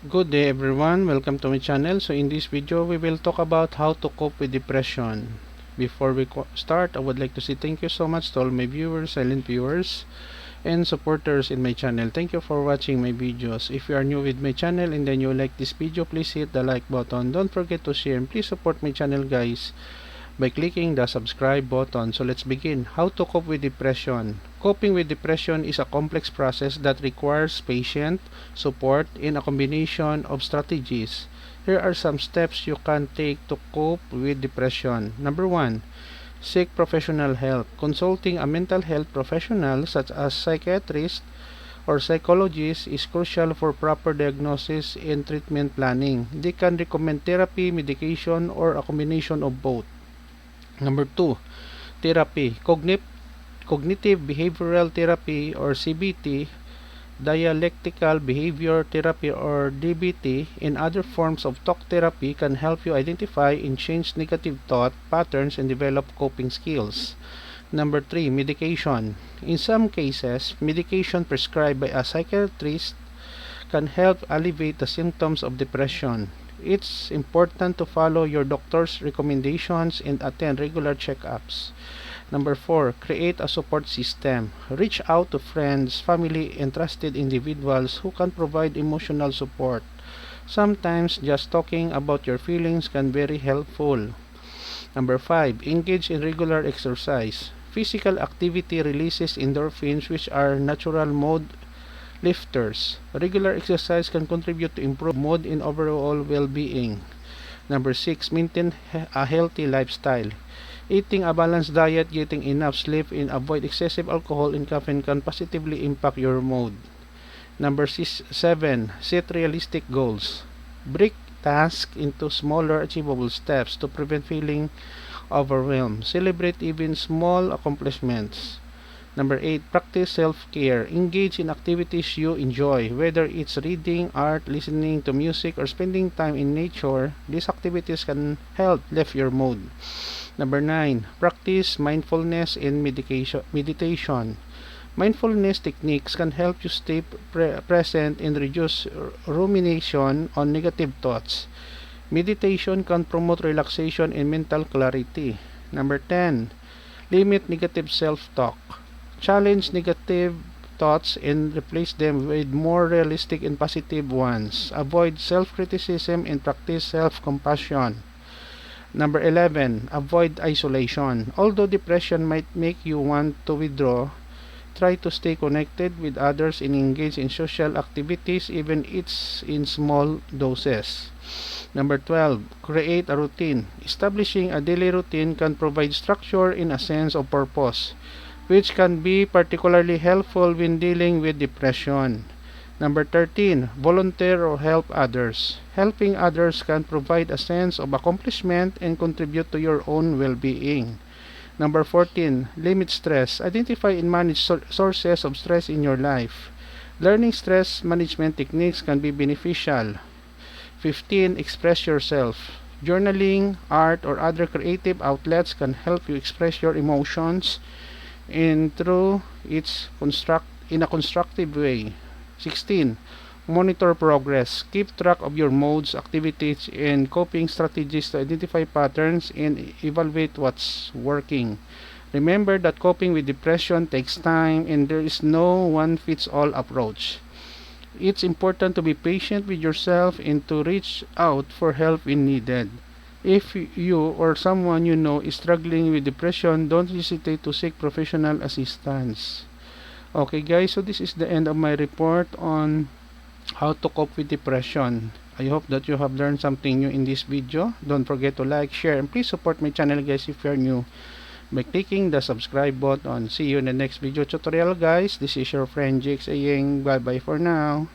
Good day everyone, welcome to my channel. So in this video we will talk about how to cope with depression. Before we start, I would like to say thank you so much to all my viewers, silent viewers, and supporters in my channel. Thank you for watching my videos. If you are new with my channel and then you like this video, please hit the like button. Don't forget to share and please support my channel guys by clicking the subscribe button. So let's begin. How to cope with depression. Coping with depression is a complex process that requires patient support in a combination of strategies. Here are some steps you can take to cope with depression. Number 1. Seek professional help. Consulting a mental health professional such as psychiatrist or psychologist is crucial for proper diagnosis and treatment planning. They can recommend therapy, medication, or a combination of both. Number 2, therapy. Cognitive behavioral therapy or CBT, dialectical behavior therapy or DBT, and other forms of talk therapy can help you identify and change negative thought patterns and develop coping skills. Number 3, medication. In some cases, medication prescribed by a psychiatrist can help alleviate the symptoms of depression. It's important to follow your doctor's recommendations and attend regular checkups. Number 4, create a support system. Reach out to friends, family, and trusted individuals who can provide emotional support. Sometimes just talking about your feelings can be very helpful. Number 5, engage in regular exercise. Physical activity releases endorphins, which are natural mood lifters. Regular exercise can contribute to improve mood and overall well-being. Number 6, maintain a healthy lifestyle. Eating a balanced diet, getting enough sleep, and avoid excessive alcohol and caffeine can positively impact your mood. Number 7, set realistic goals. Break tasks into smaller achievable steps to prevent feeling overwhelmed. Celebrate even small accomplishments. Number 8, practice self-care. Engage in activities you enjoy, whether it's reading, art, listening to music, or spending time in nature. These activities can help lift your mood. Number 9, practice mindfulness and meditation. Mindfulness techniques can help you stay present and reduce rumination on negative thoughts. Meditation can promote relaxation and mental clarity. Number 10, limit negative self-talk. Challenge negative thoughts and replace them with more realistic and positive ones. Avoid self-criticism and practice self-compassion. Number 11, avoid isolation. Although depression might make you want to withdraw, try to stay connected with others and engage in social activities, even it's in small doses. Number 12, create a routine. Establishing a daily routine can provide structure and a sense of purpose, which can be particularly helpful when dealing with depression. Number 13, volunteer or help others. Helping others can provide a sense of accomplishment and contribute to your own well-being. Number 14, limit stress. Identify and manage sources of stress in your life. Learning stress management techniques can be beneficial. 15, express yourself. Journaling, art, or other creative outlets can help you express your emotions in a constructive way. 16, monitor progress. Keep track of your modes, activities, and coping strategies to identify patterns and evaluate what's working. Remember that coping with depression takes time and there is no one-fits-all approach. It's important to be patient with yourself and to reach out for help when needed. If you or someone you know is struggling with depression, don't hesitate to seek professional assistance. Okay guys, so this is the end of my report on how to cope with depression. I hope that you have learned something new in this video. Don't forget to like, share, and please support my channel guys if you're new by clicking the subscribe button. See you in the next video tutorial guys. This is your friend Jake saying bye bye for now.